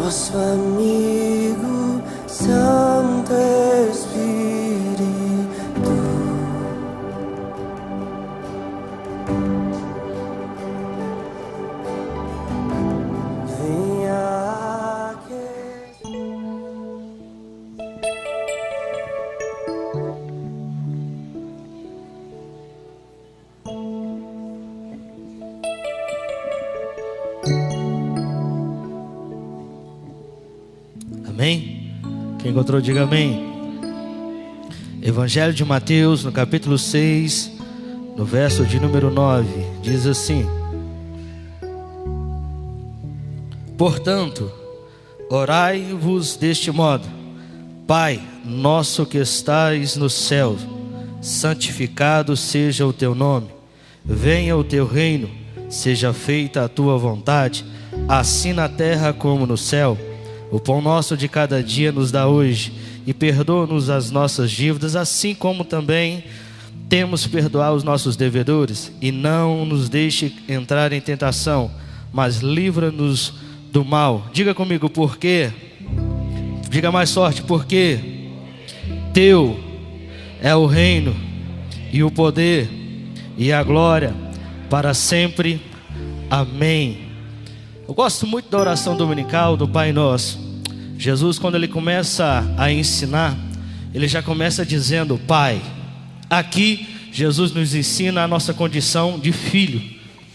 nosso amigo Santo Espírito. Venha aqui. Amém? Quem encontrou, diga amém. Evangelho de Mateus, no capítulo 6, no verso de número 9, diz assim: portanto, orai-vos deste modo: Pai nosso que estais no céu, santificado seja o teu nome. Venha o teu reino, seja feita a tua vontade, assim na terra como no céu. O pão nosso de cada dia nos dá hoje, e perdoa-nos as nossas dívidas, assim como também temos perdoar os nossos devedores. E não nos deixe entrar em tentação, mas livra-nos do mal. Diga comigo, por quê? Diga mais forte, porque teu é o reino, e o poder, e a glória, para sempre. Amém. Eu gosto muito da oração dominical do Pai Nosso. Jesus, quando ele começa a ensinar, ele já começa dizendo Pai. Aqui Jesus nos ensina a nossa condição de filho,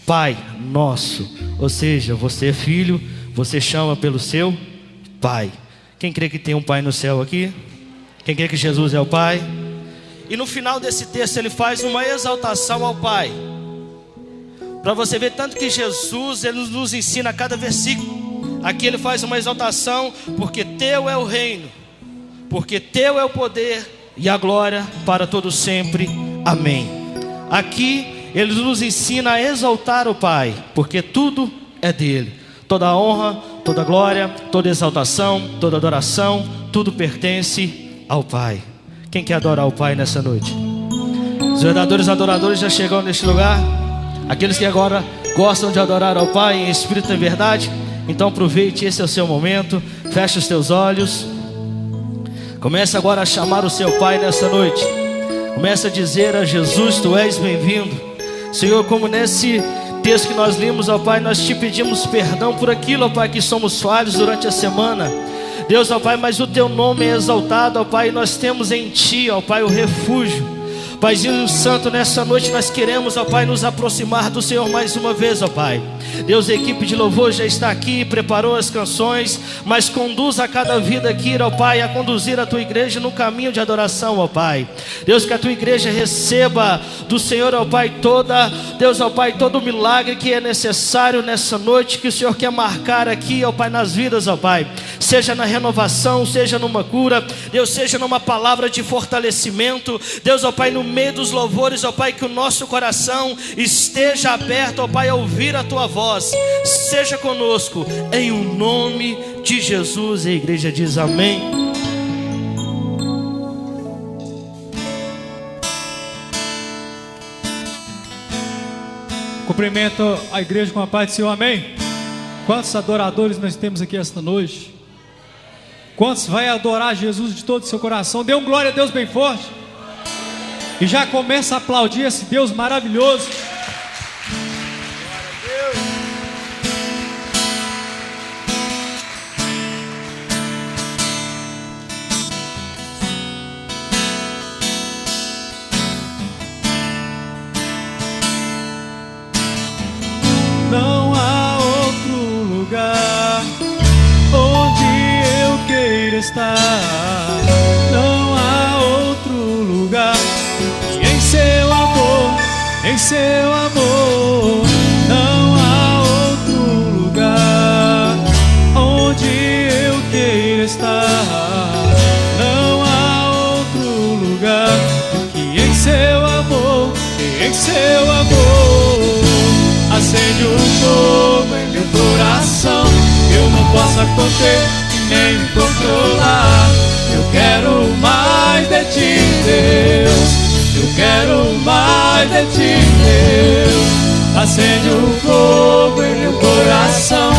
Pai Nosso. Ou seja, você é filho, você chama pelo seu Pai. Quem crê que tem um Pai no céu aqui? Quem crê que Jesus é o Pai? E no final desse texto ele faz uma exaltação ao Pai, para você ver tanto que Jesus ele nos ensina a cada versículo. Aqui ele faz uma exaltação, porque teu é o reino, porque teu é o poder e a glória para todo sempre. Amém. Aqui ele nos ensina a exaltar o Pai, porque tudo é dele. Toda a honra, toda a glória, toda a exaltação, toda a adoração, tudo pertence ao Pai. Quem quer adorar o Pai nessa noite? Os verdadeiros adoradores já chegaram neste lugar. Aqueles que agora gostam de adorar ao Pai em espírito e em verdade, então aproveite, esse é o seu momento. Feche os teus olhos. Comece agora a chamar o seu Pai nessa noite. Comece a dizer a Jesus: tu és bem-vindo. Senhor, como nesse texto que nós lemos, ó Pai, nós te pedimos perdão por aquilo, ó Pai, que somos falhos durante a semana. Deus, ó Pai, mas o teu nome é exaltado, ó Pai, e nós temos em ti, ó Pai, o refúgio. Paizinho Santo, nessa noite nós queremos, ó Pai, nos aproximar do Senhor mais uma vez, ó Pai. Deus, a equipe de louvor já está aqui, preparou as canções, mas conduz a cada vida aqui, ó Pai, a conduzir a tua igreja no caminho de adoração, ó Pai. Deus, que a tua igreja receba do Senhor, ó Pai, Deus, ó Pai, todo o milagre que é necessário nessa noite, que o Senhor quer marcar aqui, ó Pai, nas vidas, ó Pai. Seja na renovação, seja numa cura, Deus, seja numa palavra de fortalecimento, Deus, ó Pai, no meio dos louvores, ó Pai, que o nosso coração esteja aberto, ó Pai, a ouvir a tua voz. Seja conosco, em o nome de Jesus. E a igreja diz amém. Cumprimento a igreja com a paz do Senhor, amém. Quantos adoradores nós temos aqui esta noite? Quantos vai adorar Jesus de todo o seu coração? Dê um glória a Deus bem forte. E já começa a aplaudir esse Deus maravilhoso. Não há outro lugar onde eu queira estar. Não há outro lugar. Em seu amor, não há outro lugar onde eu queira estar. Não há outro lugar que em seu amor, acende um fogo em meu coração. Eu não posso conter nem me controlar. Eu quero mais de ti, Deus. Eu quero mais de ti, Deus. Acende um fogo em meu coração.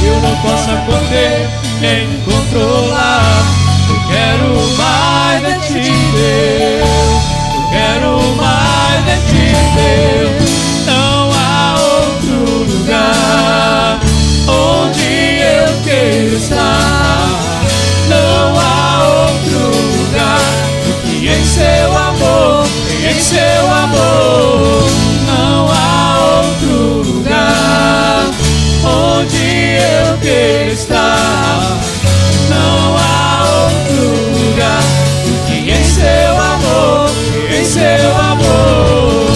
Eu não não possa conter nem controlar. Eu quero mais de ti, Deus. Eu quero mais de ti, Deus. Não há outro lugar onde eu quero estar. Não há outro lugar do que em seu amor, em seu amor. Não há outro lugar onde eu quero estar. Não há outro lugar do que em seu amor, em seu amor.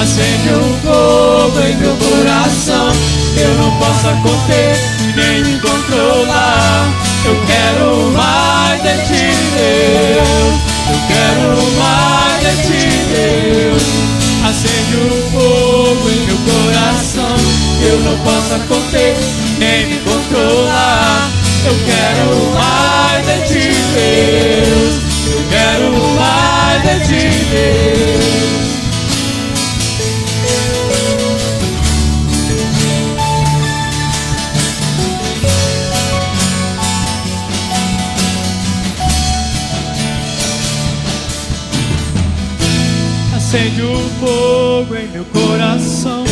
Acende um fogo em meu coração que eu não possa conter nem me controlar. Eu quero mais de ti, Deus. Eu quero mais de ti, Deus. Acende um fogo em meu coração que eu não possa conter nem me controlar. Eu quero mais de ti, Deus. Eu quero mais de ti, Deus. Acende um fogo em meu coração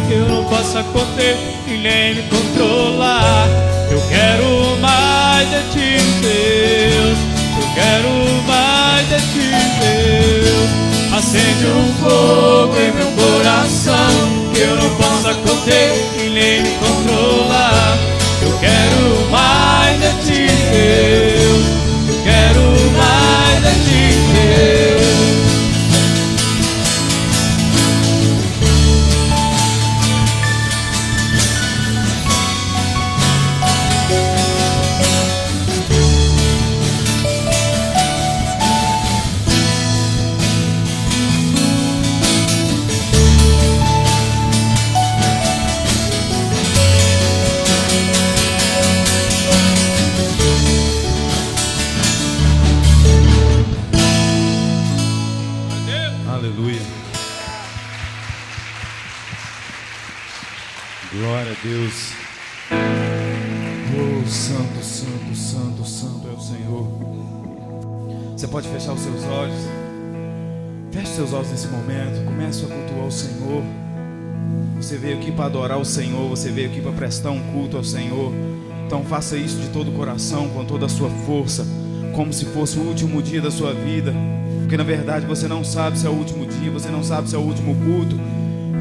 que eu não possa conter e nem me controlar. Eu quero mais de ti, Deus. Eu quero mais de ti, Deus. Acende um fogo em meu coração que eu não possa conter e nem me controlar. Eu quero mais de ti, Deus. Eu quero mais de ti, Deus. Aleluia. Glória a Deus. Oh, santo, santo, santo, santo é o Senhor. Você pode fechar os seus olhos. Feche seus olhos nesse momento. Comece a cultuar o Senhor. Você veio aqui para adorar o Senhor. Você veio aqui para prestar um culto ao Senhor. Então faça isso de todo o coração, com toda a sua força, como se fosse o último dia da sua vida. Porque na verdade você não sabe se é o último dia, você não sabe se é o último culto.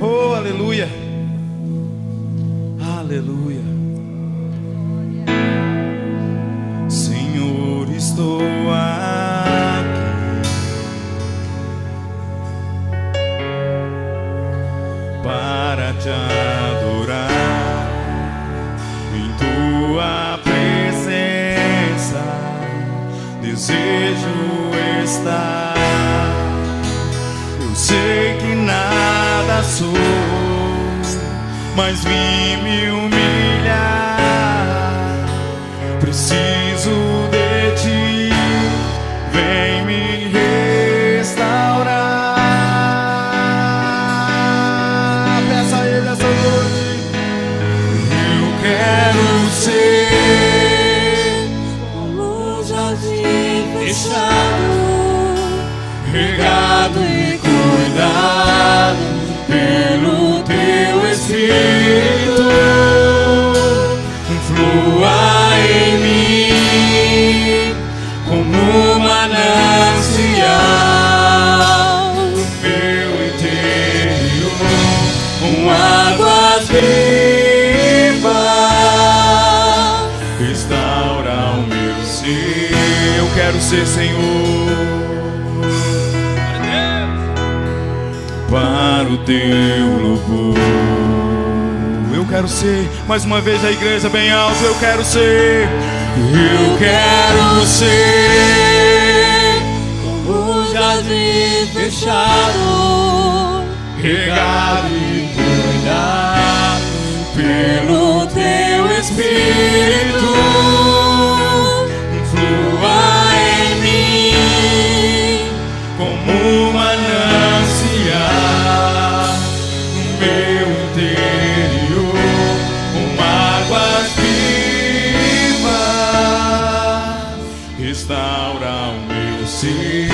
Oh, aleluia. Aleluia. Senhor, estou aqui para te adorar em tua presença. Desejo estar. Eu sei que nada sou, mas vim me humilhar. Preciso de ti, vem me restaurar. Peça a Ele essa noite. Eu quero ser como um jardim fechado, regado e cuidado pelo teu Espírito. Flua em mim como um manancial, meu interior, com águas vivas. Restaura o meu ser. Eu quero ser, Senhor, para o teu louvor. Eu quero ser, mais uma vez a igreja bem alto. Eu quero ser. Eu quero ser como um jardim fechado, regado e cuidado pelo teu Espírito. Flua em mim como um manancial, no meu interior, com águas vivas. ser.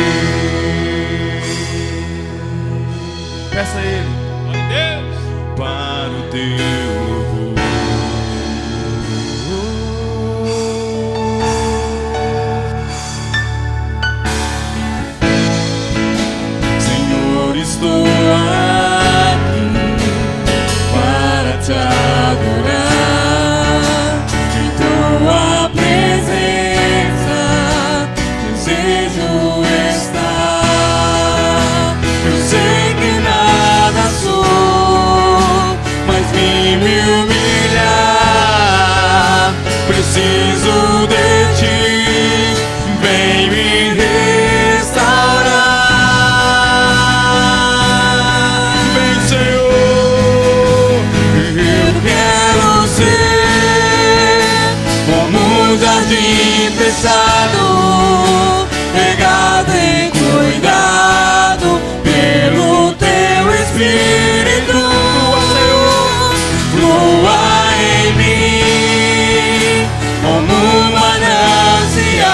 Peça a Ele para o teu louvor. Senhor, estou aqui para te adorar. Em tua presença desejo estar. Eu sei que nada sou, mas vim me humilhar. Preciso de ti, vem me restaurar. Vem, Senhor, eu quero ser como um jardim fechado, regado e cuidado pelo teu Espírito. Flua em mim como um manancial,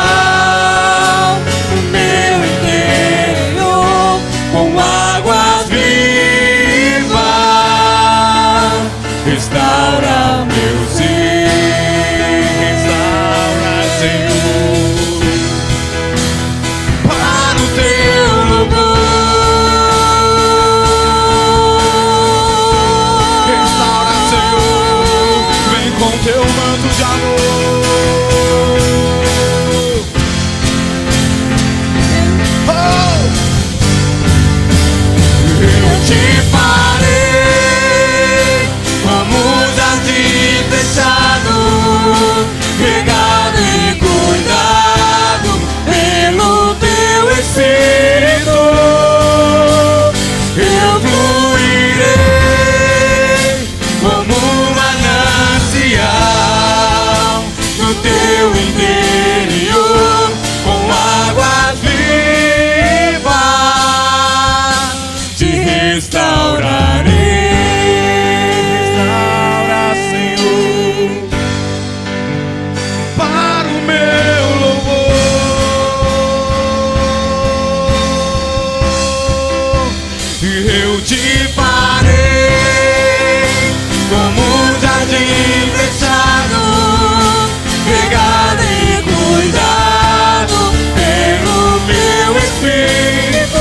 o meu interior com águas vivas. Restaura meu ser, restaura, Senhor, para o teu louvor. Restaura, Senhor, vem com teu manto de amor. Oh! Eu te farei como um jardim fechado, regado e cuidado pelo teu Espírito. Eu fluirei como um manancial no teu interior, com águas vivas. Te restaurarei. Restaura, Senhor, para o meu louvor. Eu te farei como um jardim fechado, regado e cuidado pelo meu Espírito.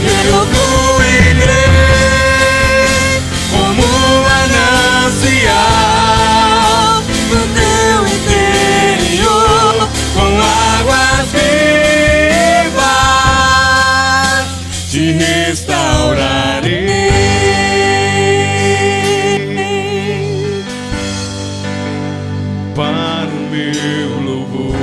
Eu fluirei como um manancial no teu interior, com águas vivas. Te restaurarei para o meu louvor.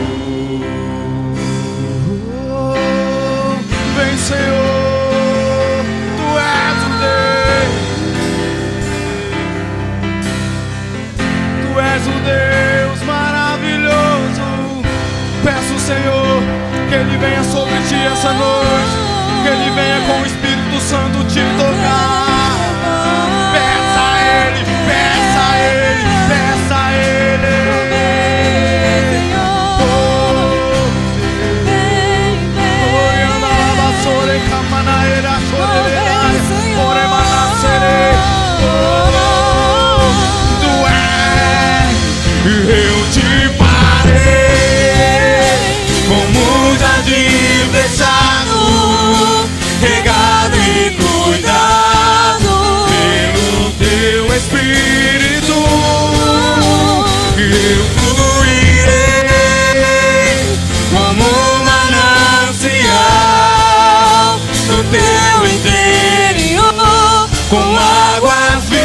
Vem, Senhor, tu és o Deus, tu és o Deus maravilhoso. Peço, Senhor, que Ele venha sobre ti essa noite, que Ele venha com o Espírito Santo te tocar. Peça a Ele, peça a Ele, peça a Ele. Eu te farei como um jardim fechado, regado e cuidado pelo teu Espírito. Eu fluirei como um manancial no teu interior, com águas vivas.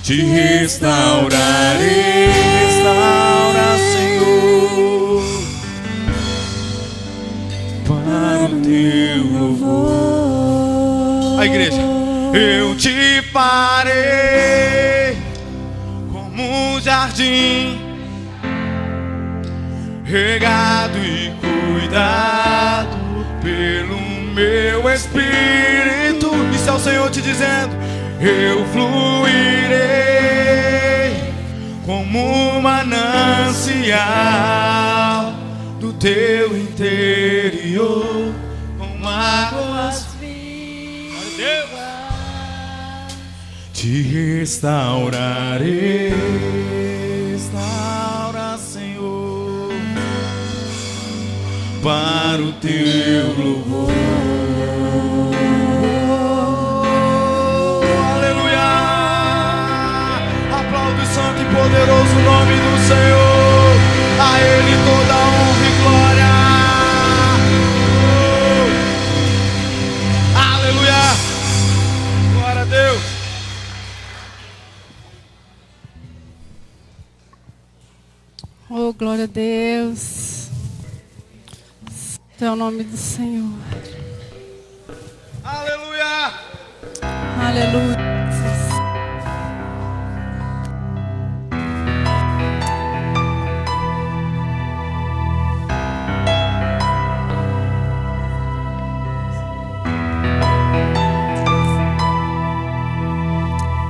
Te restaurarei. Restaura, Senhor, para o teu louvor. A igreja. Eu te farei como um jardim, regado e cuidado pelo meu Espírito. Isso é o Senhor te dizendo: eu fluirei como um manancial saciar do teu interior com águas vivas. Te restaurarei, restaura, Senhor, para o teu louvor. Aleluia! Aplauda o santo e poderoso nome do Senhor. A Ele toda a honra e glória. Aleluia! Glória a Deus. Oh, glória a Deus. É o nome do Senhor. Aleluia! Aleluia.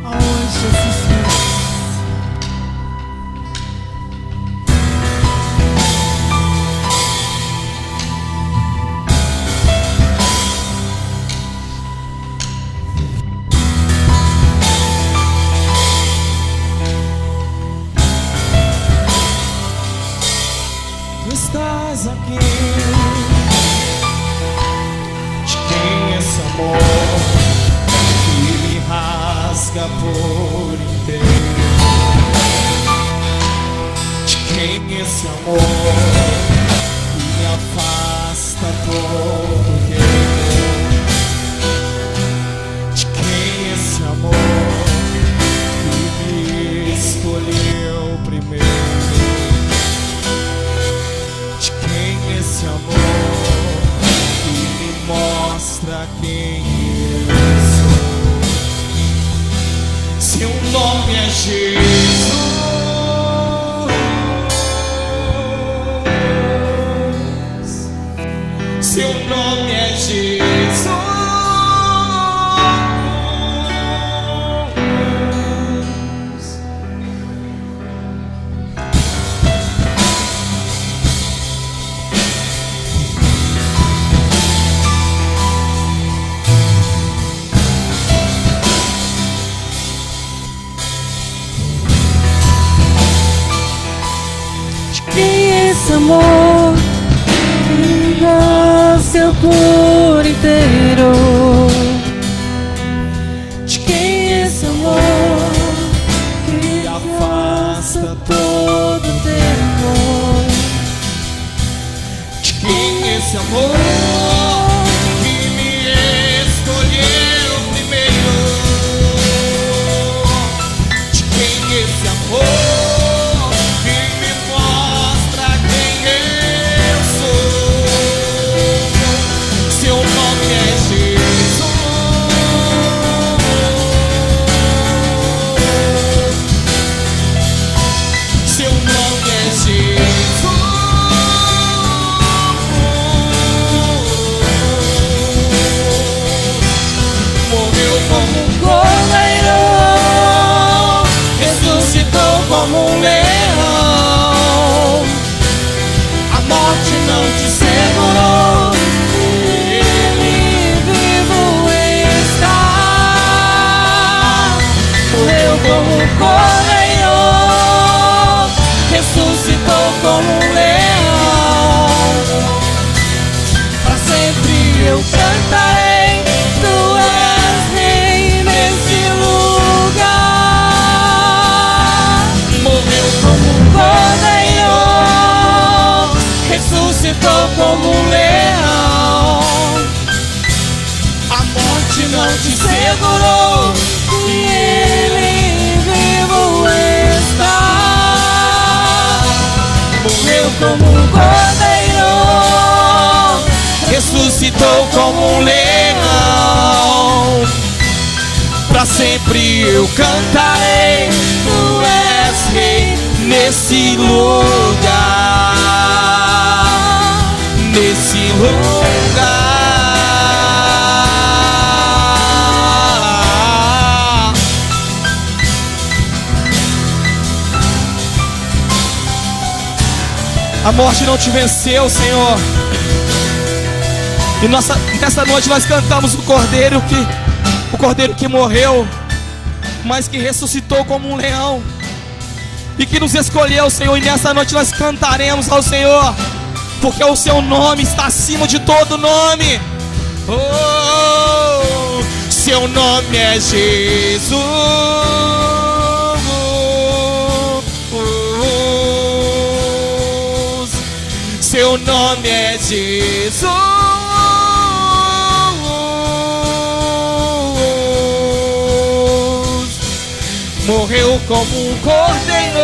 Oh, Jesus. Tu estás aqui. De quem esse amor que me rasga por inteiro? De quem esse amor que me afasta todo tempo? De quem esse amor que me escolheu primeiro? De quem esse amor que me mostra quem eu sou? Seu nome é Jesus. Seu nome é Jesus. Quem é esse amor que nasceu por inteiro? De quem é esse amor que afasta todo o tempo? De quem esse amor que me escolheu primeiro? De quem esse amor que me mostra quem eu sou? Seu nome é Jesus. Seu nome é Jesus. Morreu como um cordeiro, ressuscitou como um leão. A morte não te segurou, ele vivo está. Morreu como um cordeiro, ressuscitou como um leão. Pra sempre eu cantarei, tu és rei nesse lugar. Morreu como um cordeiro, ressuscitou como um leão. A morte não te segurou, e ele vivo está. Morreu como um cordeiro, ressuscitou como um leão. Pra sempre eu cantarei, tu és rei nesse lugar. Nesse lugar. A morte não te venceu, Senhor. E nessa noite nós cantamos o Cordeiro que morreu, mas que ressuscitou como um leão e que nos escolheu, Senhor. E nessa noite nós cantaremos ao Senhor, porque o seu nome está acima de todo nome. Oh, seu nome é Jesus. Seu nome é Jesus. Morreu como um cordeiro,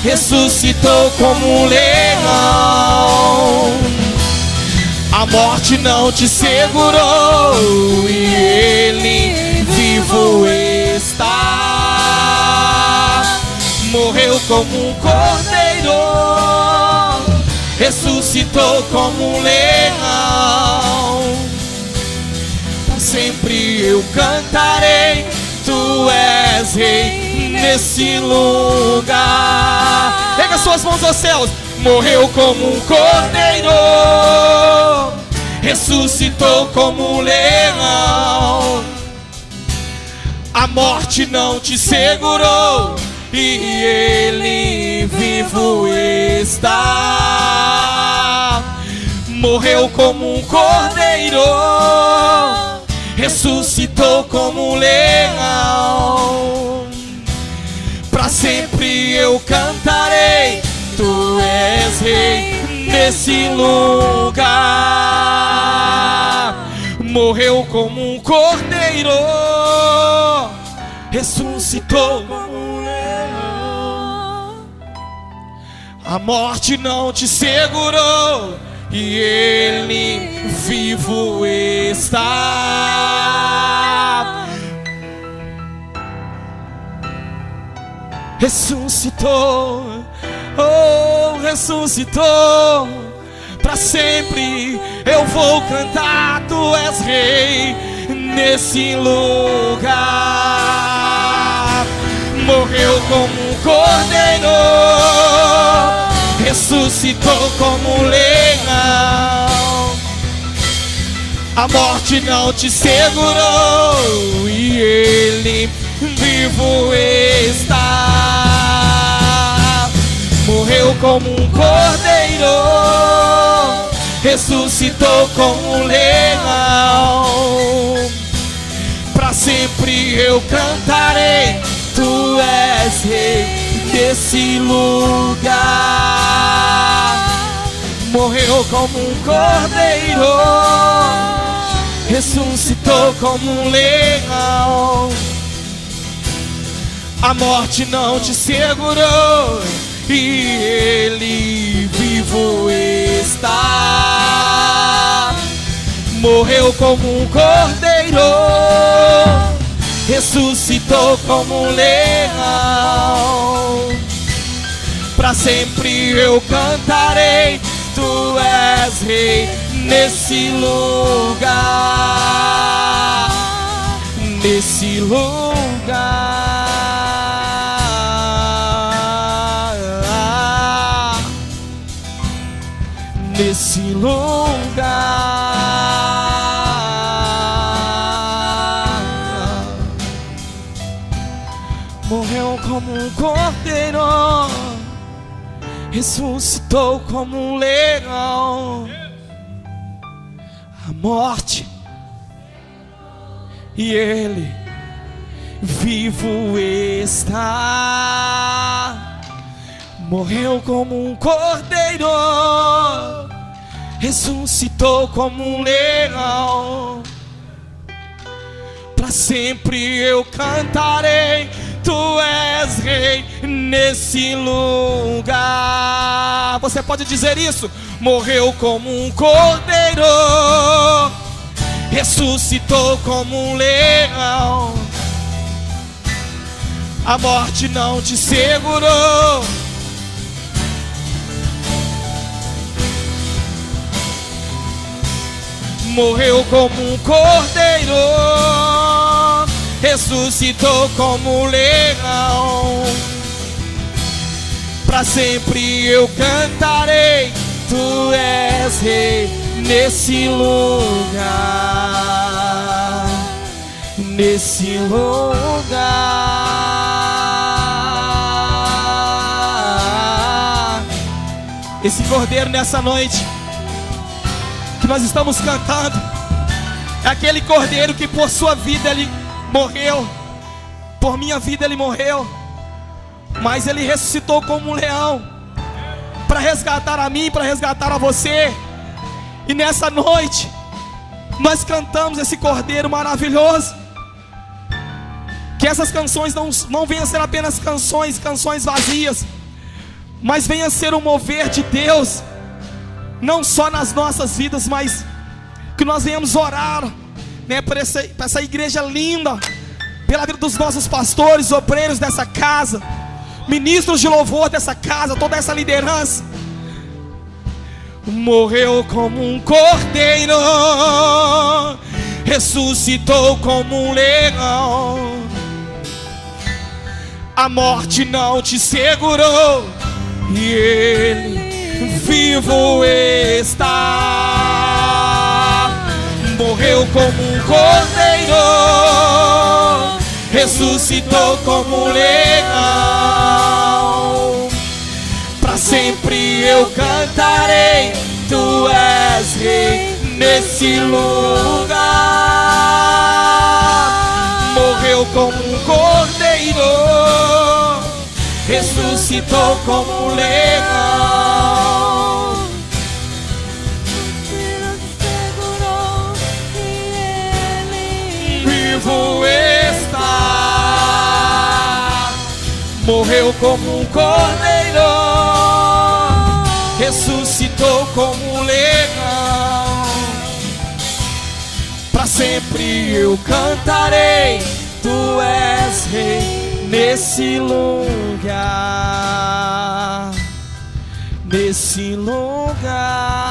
ressuscitou como um leão. A morte não te segurou e ele vivo está. Morreu como um cordeiro, ressuscitou como um leão. Pra sempre eu cantarei, tu és rei nesse lugar. Pega suas mãos aos céus. Morreu como um cordeiro, ressuscitou como um leão. A morte não te segurou e ele vivo está. Morreu como um cordeiro, ressuscitou como um leão. Pra sempre eu cantarei, tu és rei nesse lugar. Morreu como um cordeiro, ressuscitou como um leão. A morte não te segurou e ele vivo está. Ressuscitou, oh, ressuscitou. Pra sempre eu vou cantar, tu és rei nesse lugar. Morreu como um cordeiro, ressuscitou como um leão. A morte não te segurou e ele vivo está. Morreu como um cordeiro, ressuscitou como um leão. Pra sempre eu cantarei, tu és rei desse lugar. Morreu como um cordeiro, ressuscitou como um leão. A morte não te segurou e ele vivo está. Morreu como um cordeiro, ressuscitou como um leão. Pra sempre eu cantarei, tu és rei nesse lugar. Nesse lugar. Nesse lugar. Morreu como um cordeiro, ressuscitou como um leão. A morte e ele vivo está. Morreu como um cordeiro, ressuscitou como um leão. Pra sempre eu cantarei, tu és rei nesse lugar. Você pode dizer isso? Morreu como um cordeiro, ressuscitou como um leão. A morte não te segurou. Morreu como um cordeiro, ressuscitou como um leão. Pra sempre eu cantarei, tu és rei nesse lugar, nesse lugar. Esse cordeiro nessa noite que nós estamos cantando é aquele cordeiro que por sua vida ele morreu, por minha vida ele morreu, mas ele ressuscitou como um leão para resgatar a mim, para resgatar a você. E nessa noite nós cantamos esse cordeiro maravilhoso. Que essas canções não venham a ser apenas canções vazias, mas venha a ser um mover de Deus, não só nas nossas vidas, mas que nós venhamos orar, né, por essa igreja linda, pela vida dos nossos pastores, obreiros dessa casa, ministros de louvor dessa casa, toda essa liderança. Morreu como um cordeiro, ressuscitou como um leão. A morte não te segurou e ele vivo está. Morreu como um cordeiro, ressuscitou como um leão. Pra sempre eu cantarei, tu és rei nesse lugar. Morreu como um cordeiro, ressuscitou como um leão. Vivo está. Morreu como um cordeiro, ressuscitou como um leão. Pra sempre eu cantarei, tu és rei nesse lugar, nesse lugar.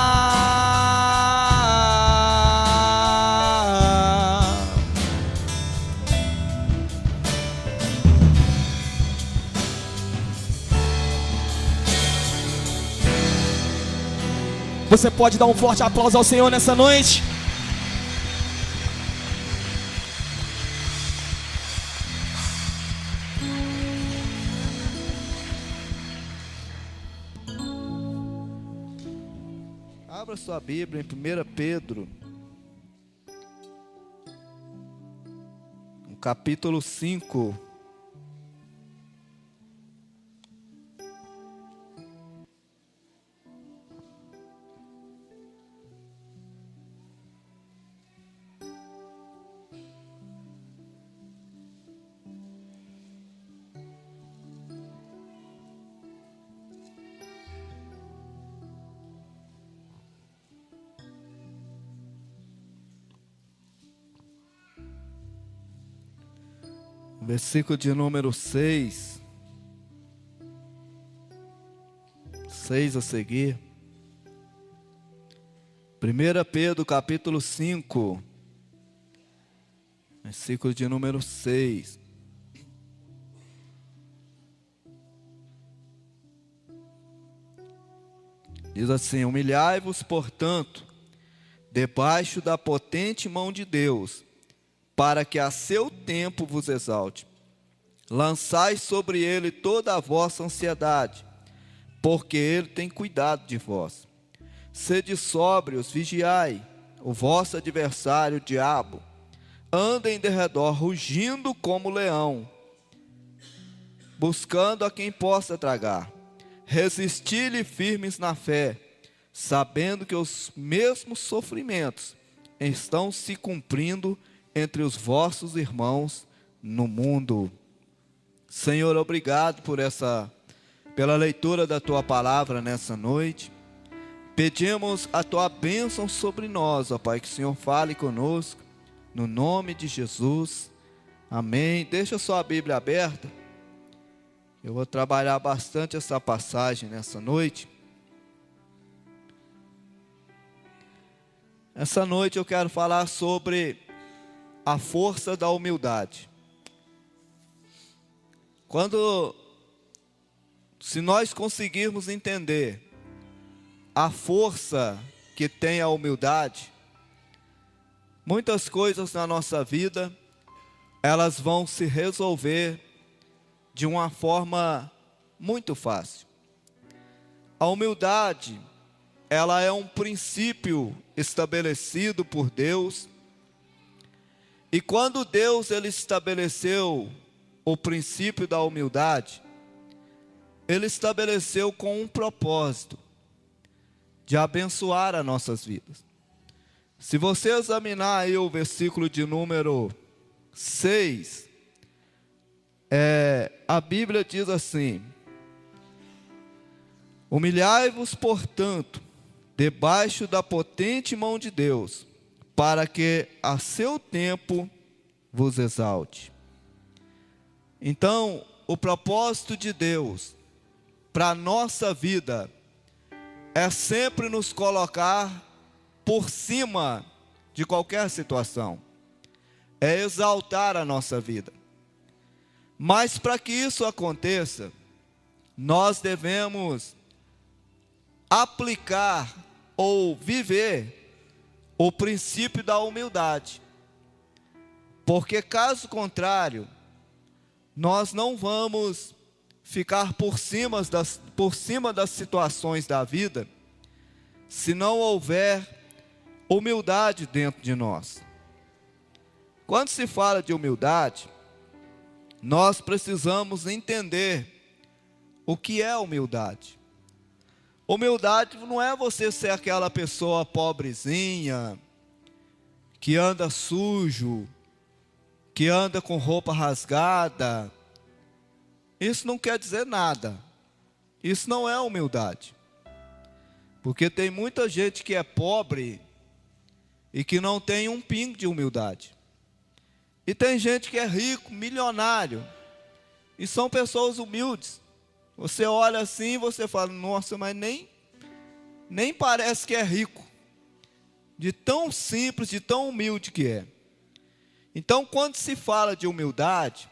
Você pode dar um forte aplauso ao Senhor nessa noite? Abra sua Bíblia em 1 Pedro, no capítulo 5. Versículo de número 6. 6 a seguir. 1 Pedro capítulo 5. Versículo de número 6. Diz assim: humilhai-vos, portanto, debaixo da potente mão de Deus, para que a seu tempo vos exalte. Lançai sobre ele toda a vossa ansiedade, porque ele tem cuidado de vós. Sede sóbrios, vigiai. O vosso adversário, o diabo, anda em derredor, rugindo como leão, buscando a quem possa tragar. Resisti-lhe firmes na fé, sabendo que os mesmos sofrimentos estão se cumprindo entre os vossos irmãos no mundo. Senhor, obrigado pela leitura da Tua palavra nessa noite. Pedimos a Tua bênção sobre nós, ó Pai, que o Senhor fale conosco, no nome de Jesus, amém. Deixa sua Bíblia aberta, eu vou trabalhar bastante essa passagem nessa noite. Essa noite eu quero falar sobre a força da humildade. Quando o se nós conseguirmos entender a força que tem a humildade, muitas coisas na nossa vida, elas vão se resolver de uma forma muito fácil. A humildade, ela é um princípio estabelecido por Deus. E quando Deus ele estabeleceu o princípio da humildade, Ele estabeleceu com um propósito de abençoar as nossas vidas. Se você examinar aí o versículo de número 6, a Bíblia diz assim: humilhai-vos, portanto, debaixo da potente mão de Deus, para que a seu tempo vos exalte. Então, o propósito de Deus para a nossa vida é sempre nos colocar por cima de qualquer situação, é exaltar a nossa vida. Mas para que isso aconteça, nós devemos aplicar ou viver o princípio da humildade, porque caso contrário, nós não vamos ficar por cima das situações da vida, se não houver humildade dentro de nós. Quando se fala de humildade, nós precisamos entender o que é humildade. Humildade não é você ser aquela pessoa pobrezinha, que anda sujo, que anda com roupa rasgada. Isso não quer dizer nada. Isso não é humildade. Porque tem muita gente que é pobre e que não tem um pingo de humildade. E tem gente que é rico, milionário, e são pessoas humildes. Você olha assim e você fala: nossa, mas nem parece que é rico. De tão simples, de tão humilde que é. Então, quando se fala de humildade,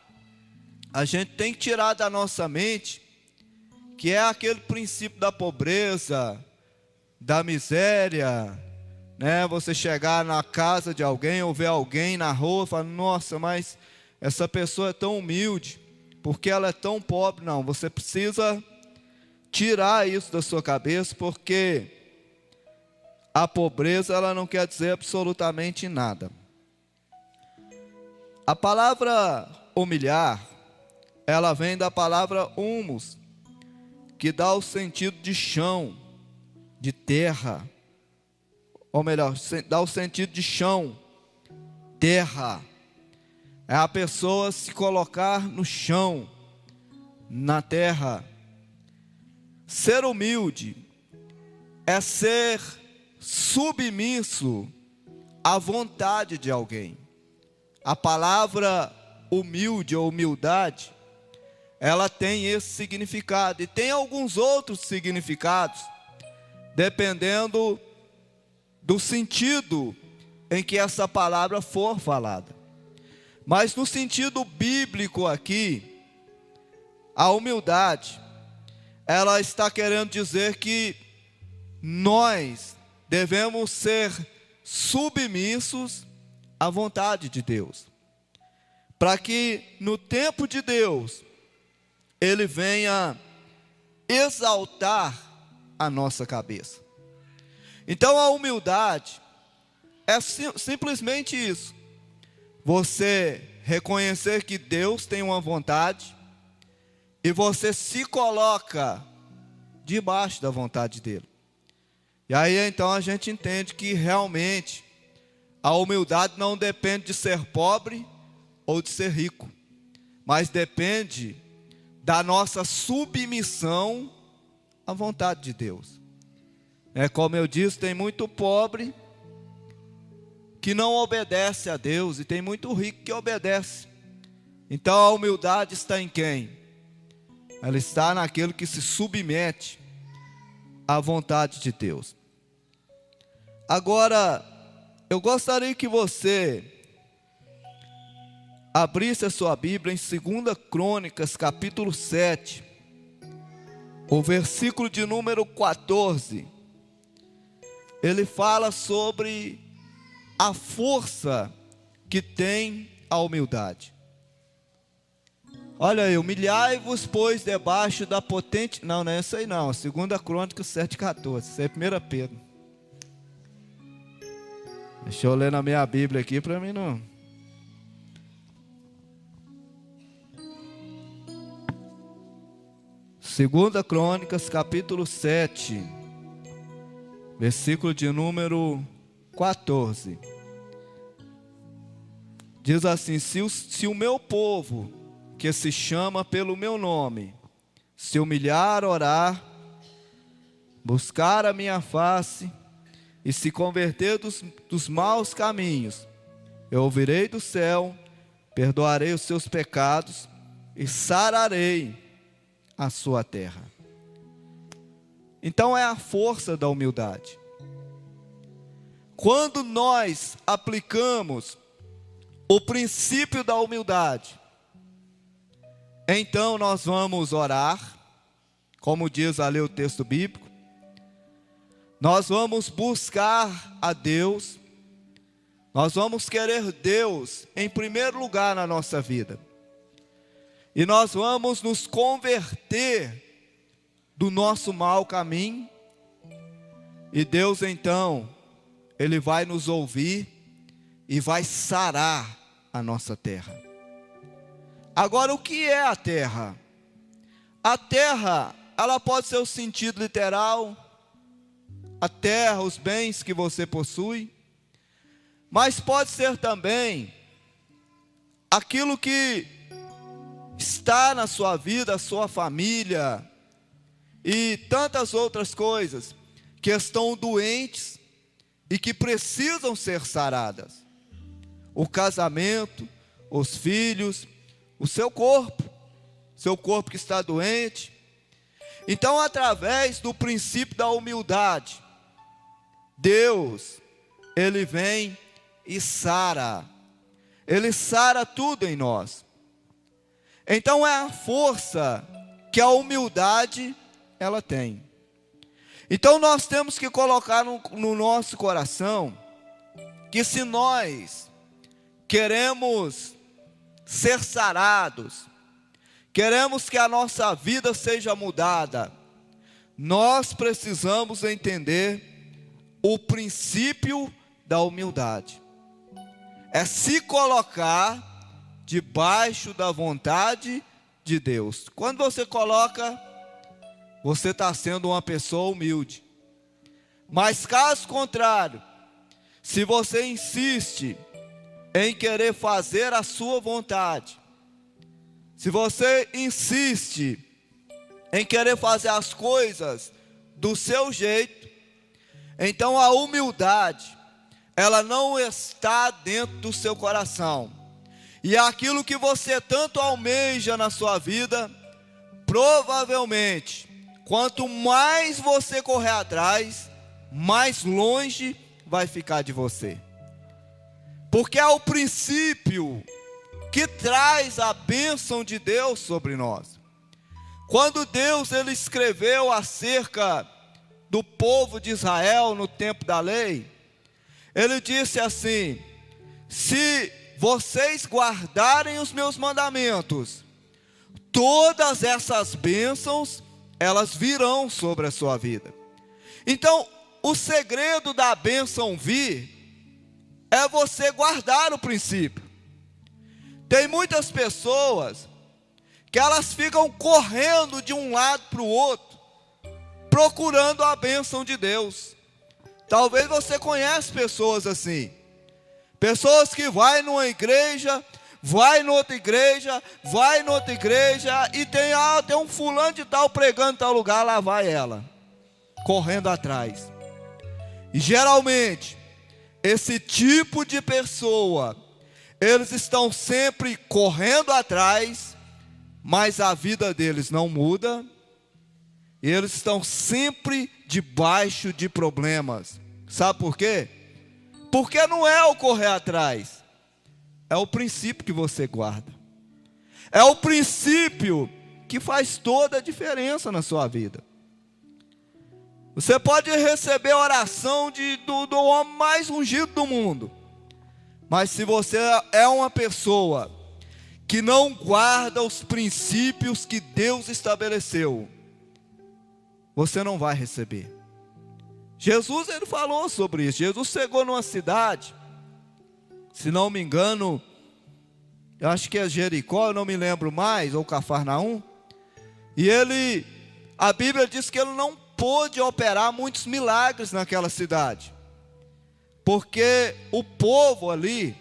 a gente tem que tirar da nossa mente que é aquele princípio da pobreza, da miséria, né? Você chegar na casa de alguém ou ver alguém na rua e falar: nossa, mas essa pessoa é tão humilde, porque ela é tão pobre. Não, você precisa tirar isso da sua cabeça, porque a pobreza ela não quer dizer absolutamente nada. A palavra humilhar, ela vem da palavra humus, que dá o sentido de chão, de terra. Ou melhor, dá o sentido de chão, terra. É a pessoa se colocar no chão, na terra. Ser humilde é ser submisso à vontade de alguém. A palavra humilde ou humildade, ela tem esse significado. E tem alguns outros significados, dependendo do sentido em que essa palavra for falada. Mas no sentido bíblico aqui, a humildade, ela está querendo dizer que nós devemos ser submissos à vontade de Deus, para que no tempo de Deus Ele venha exaltar a nossa cabeça. Então a humildade é simplesmente isso: você reconhecer que Deus tem uma vontade e você se coloca debaixo da vontade dele. E aí então a gente entende que realmente a humildade não depende de ser pobre ou de ser rico, mas depende da nossa submissão à vontade de Deus. Como eu disse, tem muito pobre que não obedece a Deus e tem muito rico que obedece. Então a humildade está em quem? Ela está naquele que se submete à vontade de Deus. Agora, eu gostaria que você abrisse a sua Bíblia em 2 Crônicas, capítulo 7. o versículo de número 14, ele fala sobre a força que tem a humildade. Olha aí, humilhai-vos, pois, debaixo da potente... Não é isso aí não, 2 Crônicas 7,14, isso é 1 Pedro. Deixa eu ler na minha Bíblia aqui para mim não... Segunda Crônicas, capítulo 7, versículo de número 14. Diz assim: se o meu povo, que se chama pelo meu nome, se humilhar, orar, buscar a minha face e se converter dos maus caminhos, eu ouvirei do céu, perdoarei os seus pecados e sararei a sua terra. Então é a força da humildade. Quando nós aplicamos o princípio da humildade, então nós vamos orar, como diz ali o texto bíblico, nós vamos buscar a Deus, nós vamos querer Deus em primeiro lugar na nossa vida. E nós vamos nos converter do nosso mau caminho. E Deus então, Ele vai nos ouvir e vai sarar a nossa terra. Agora, o que é a terra? A terra, ela pode ser o sentido literal, a terra, os bens que você possui, mas pode ser também aquilo que está na sua vida, a sua família e tantas outras coisas que estão doentes e que precisam ser saradas. O casamento, os filhos, o seu corpo que está doente. Então, através do princípio da humildade, Deus, Ele vem e sara. Ele sara tudo em nós. Então é a força que a humildade ela tem. Então nós temos que colocar no nosso coração que se nós queremos ser sarados, queremos que a nossa vida seja mudada, nós precisamos entender o princípio da humildade. É se colocar debaixo da vontade de Deus. Quando você coloca, você está sendo uma pessoa humilde. Mas caso contrário, se você insiste em querer fazer a sua vontade, se você insiste em querer fazer as coisas do seu jeito, então a humildade, ela não está dentro do seu coração. E aquilo que você tanto almeja na sua vida, provavelmente, quanto mais você correr atrás, mais longe vai ficar de você. Porque é o princípio que traz a bênção de Deus sobre nós. Quando Deus ele escreveu acerca do povo de Israel no tempo da lei, Ele disse assim: se vocês guardarem os meus mandamentos, todas essas bênçãos, elas virão sobre a sua vida. Então, o segredo da bênção vir, é você guardar o princípio. Tem muitas pessoas, que elas ficam correndo de um lado para o outro, procurando a bênção de Deus. Talvez você conhece pessoas assim. Pessoas que vai numa igreja, vai noutra igreja, vai noutra igreja, e tem um fulano de tal pregando em tal lugar, lá vai ela, correndo atrás. E geralmente, esse tipo de pessoa, eles estão sempre correndo atrás, mas a vida deles não muda, e eles estão sempre debaixo de problemas. Sabe por quê? Porque não é o correr atrás, é o princípio que você guarda. É o princípio que faz toda a diferença na sua vida. Você pode receber a oração do homem mais ungido do mundo, mas se você é uma pessoa que não guarda os princípios que Deus estabeleceu, você não vai receber. Jesus, ele falou sobre isso. Jesus chegou numa cidade, se não me engano, eu acho que é Jericó, eu não me lembro mais, ou Cafarnaum, e a Bíblia diz que ele não pôde operar muitos milagres naquela cidade, porque o povo ali,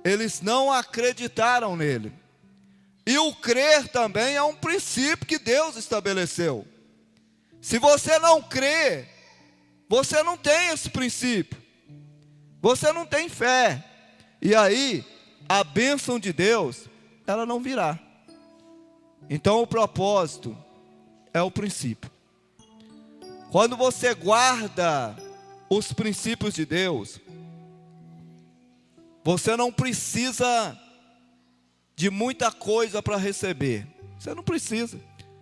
eles não acreditaram nele. E o crer também é um princípio que Deus estabeleceu. Se você não crê, você não tem esse princípio, você não tem fé, e aí a bênção de Deus, ela não virá. Então o propósito é o princípio. Quando você guarda os princípios de Deus, você não precisa de muita coisa para receber. Você não precisa.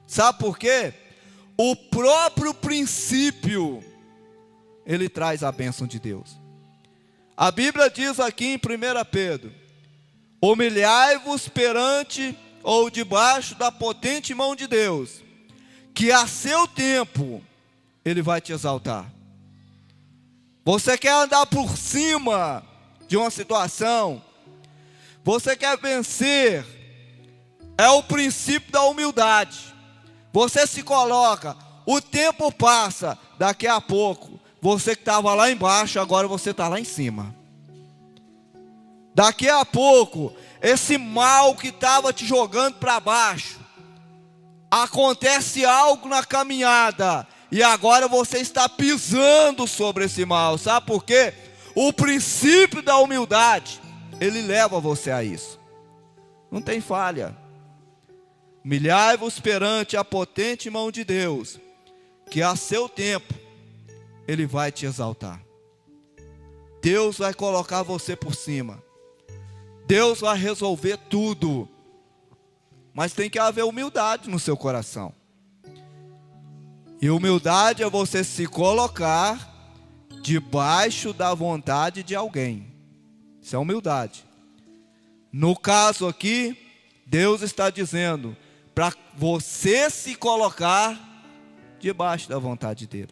Sabe por quê? O próprio princípio, ele traz a bênção de Deus. A Bíblia diz aqui em 1 Pedro: humilhai-vos perante ou debaixo da potente mão de Deus, que a seu tempo Ele vai te exaltar. Você quer andar por cima de uma situação, você quer vencer, é o princípio da humildade. Você se coloca, o tempo passa, daqui a pouco, você que estava lá embaixo, agora você está lá em cima. Daqui a pouco, esse mal que estava te jogando para baixo, acontece algo na caminhada, e agora você está pisando sobre esse mal. Sabe por quê? O princípio da humildade, ele leva você a isso. Não tem falha. Humilhai-vos perante a potente mão de Deus, que a seu tempo Ele vai te exaltar. Deus vai colocar você por cima. Deus vai resolver tudo. Mas tem que haver humildade no seu coração. E humildade é você se colocar debaixo da vontade de alguém. Isso é humildade. No caso aqui, Deus está dizendo para você se colocar debaixo da vontade dele.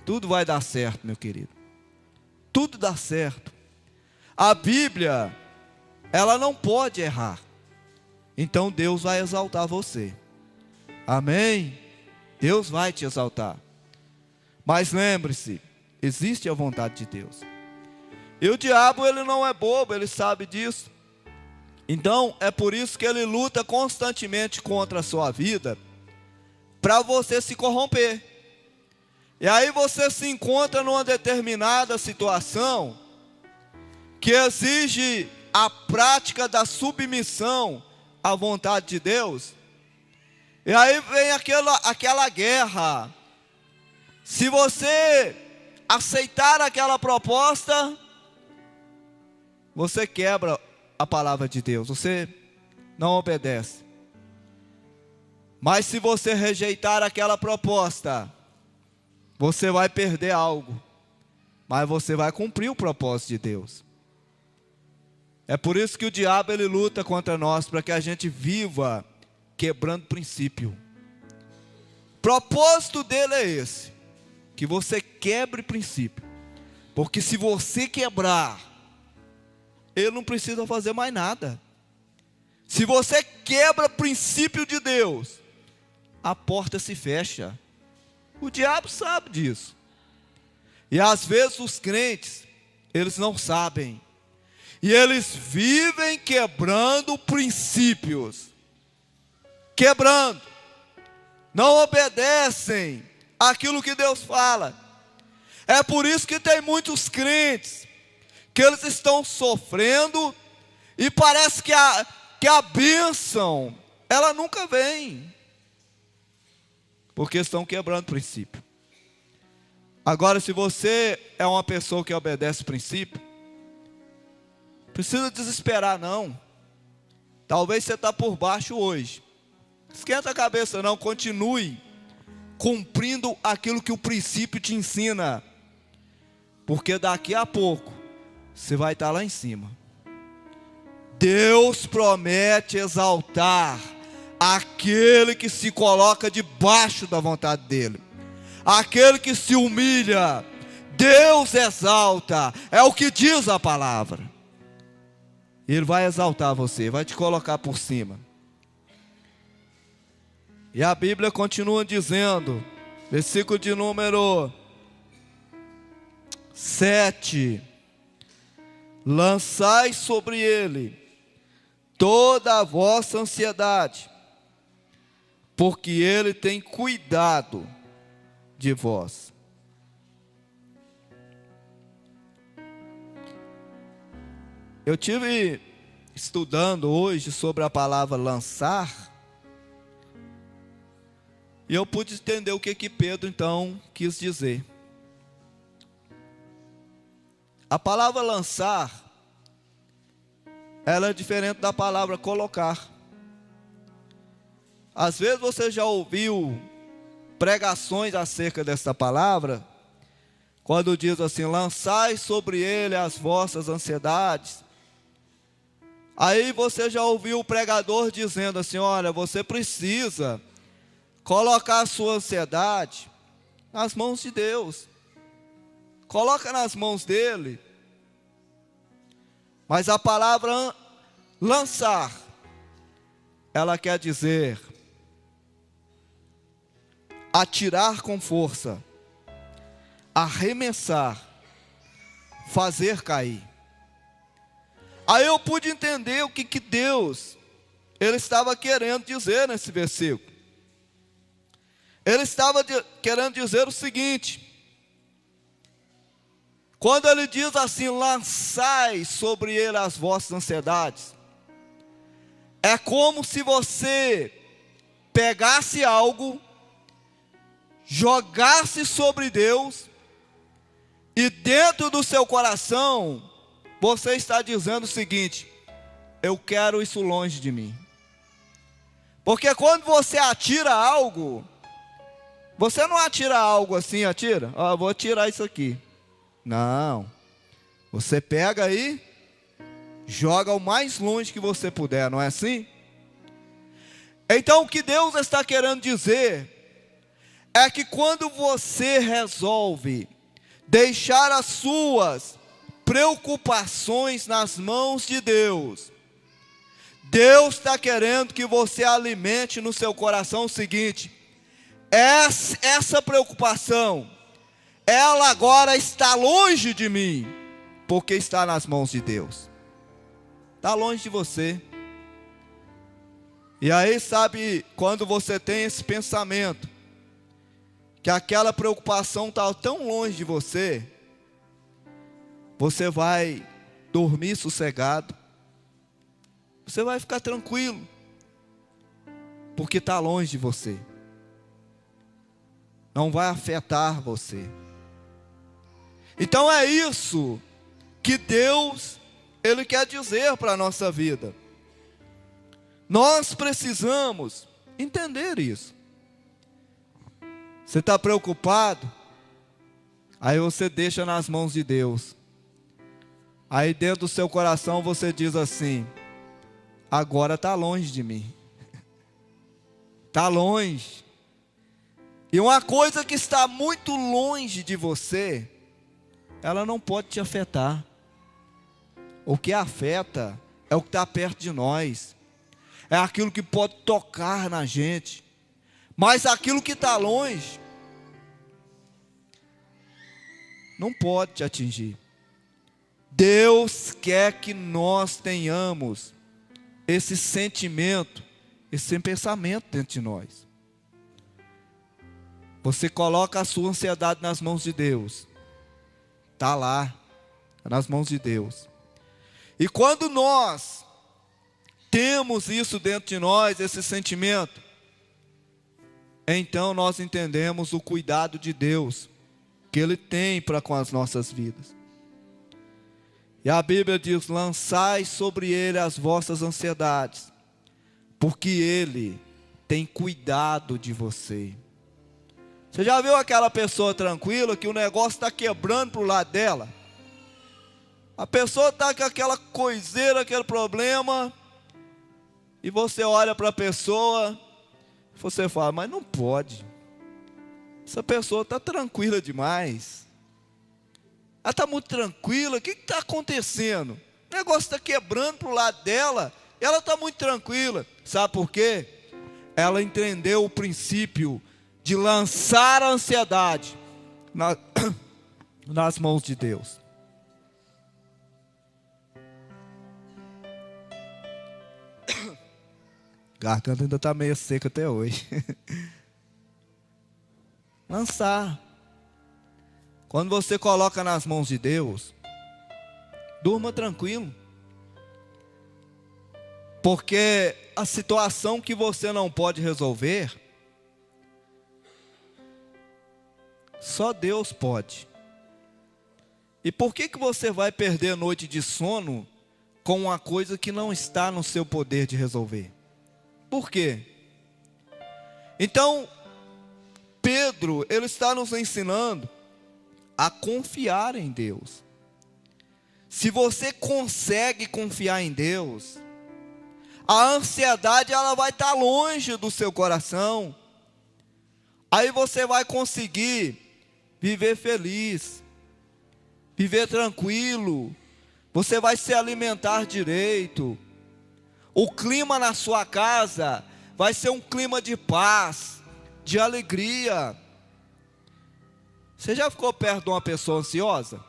Tudo vai dar certo, meu querido. Tudo dá certo. A Bíblia, ela não pode errar. Então Deus vai exaltar você. Amém? Deus vai te exaltar. Mas lembre-se, existe a vontade de Deus. E o diabo, ele não é bobo, ele sabe disso. Então, é por isso que ele luta constantemente contra a sua vida, para você se corromper. E aí você se encontra numa determinada situação, que exige a prática da submissão à vontade de Deus. E aí vem aquela guerra. Se você aceitar aquela proposta, você quebra a palavra de Deus, você não obedece. Mas se você rejeitar aquela proposta, você vai perder algo, mas você vai cumprir o propósito de Deus. É por isso que o diabo, ele luta contra nós, para que a gente viva quebrando princípio. O propósito dele é esse, que você quebre princípio. Porque se você quebrar, ele não precisa fazer mais nada. Se você quebra princípio de Deus, a porta se fecha. O diabo sabe disso. E às vezes os crentes, eles não sabem. E eles vivem quebrando princípios. Quebrando. Não obedecem aquilo que Deus fala. É por isso que tem muitos crentes que eles estão sofrendo e parece que a bênção, ela nunca vem. Porque estão quebrando princípio. Agora, se você é uma pessoa que obedece princípio, precisa desesperar não. Talvez você está por baixo hoje. Esquenta a cabeça não, continue cumprindo aquilo que o princípio te ensina. Porque daqui a pouco você vai estar lá em cima. Deus promete exaltar aquele que se coloca debaixo da vontade dele. Aquele que se humilha, Deus exalta. É o que diz a palavra. Ele vai exaltar você, vai te colocar por cima. E a Bíblia continua dizendo, versículo de número 7: lançai sobre ele toda a vossa ansiedade, porque ele tem cuidado de vós. Eu tive estudando hoje sobre a palavra lançar, e eu pude entender o que Pedro então quis dizer. A palavra lançar, ela é diferente da palavra colocar. Às vezes você já ouviu pregações acerca dessa palavra, quando diz assim: lançai sobre ele as vossas ansiedades. Aí você já ouviu o pregador dizendo assim: olha, você precisa colocar a sua ansiedade nas mãos de Deus. Coloca nas mãos dele. Mas a palavra lançar, ela quer dizer atirar com força, arremessar, fazer cair. Aí eu pude entender o que Deus ele estava querendo dizer nesse versículo. Ele estava querendo dizer o seguinte: quando ele diz assim, lançai sobre ele as vossas ansiedades, é como se você pegasse algo, jogasse sobre Deus, e dentro do seu coração, você está dizendo o seguinte: eu quero isso longe de mim. Porque quando você atira algo, você não atira algo assim, atira, vou tirar isso aqui. Não, você pega aí, joga o mais longe que você puder, não é assim? Então o que Deus está querendo dizer é que quando você resolve deixar as suas preocupações nas mãos de Deus, Deus está querendo que você alimente no seu coração o seguinte: essa preocupação, ela agora está longe de mim, porque está nas mãos de Deus. Está longe de você. E aí, sabe, quando você tem esse pensamento, que aquela preocupação está tão longe de você, você vai dormir sossegado, você vai ficar tranquilo, porque está longe de você, não vai afetar você. Então é isso que Deus ele quer dizer para a nossa vida. Nós precisamos entender isso. Você está preocupado? Aí você deixa nas mãos de Deus. Aí dentro do seu coração você diz assim: agora está longe de mim. Está longe. E uma coisa que está muito longe de você, ela não pode te afetar. O que afeta é o que está perto de nós. É aquilo que pode tocar na gente. Mas aquilo que está longe, não pode te atingir. Deus quer que nós tenhamos esse sentimento, esse pensamento dentro de nós. Você coloca a sua ansiedade nas mãos de Deus. Está lá, nas mãos de Deus. E quando nós temos isso dentro de nós, esse sentimento, então nós entendemos o cuidado de Deus que Ele tem para com as nossas vidas. E a Bíblia diz: lançai sobre Ele as vossas ansiedades, porque Ele tem cuidado de você. Você já viu aquela pessoa tranquila que o negócio está quebrando para o lado dela? A pessoa está com aquela coiseira, aquele problema, e você olha para a pessoa, você fala, mas não pode. Essa pessoa está tranquila demais. Ela está muito tranquila, o que está acontecendo? O negócio está quebrando para o lado dela, e ela está muito tranquila. Sabe por quê? Ela entendeu o princípio de lançar a ansiedade nas mãos de Deus. Garganta ainda está meio seca até hoje. Lançar. Quando você coloca nas mãos de Deus, durma tranquilo. Porque a situação que você não pode resolver, só Deus pode. E por que você vai perder noite de sono com uma coisa que não está no seu poder de resolver? Por quê? Então, Pedro, ele está nos ensinando a confiar em Deus. Se você consegue confiar em Deus, a ansiedade ela vai estar longe do seu coração. Aí você vai conseguir viver feliz, viver tranquilo. Você vai se alimentar direito. O clima na sua casa vai ser um clima de paz, de alegria. Você já ficou perto de uma pessoa ansiosa?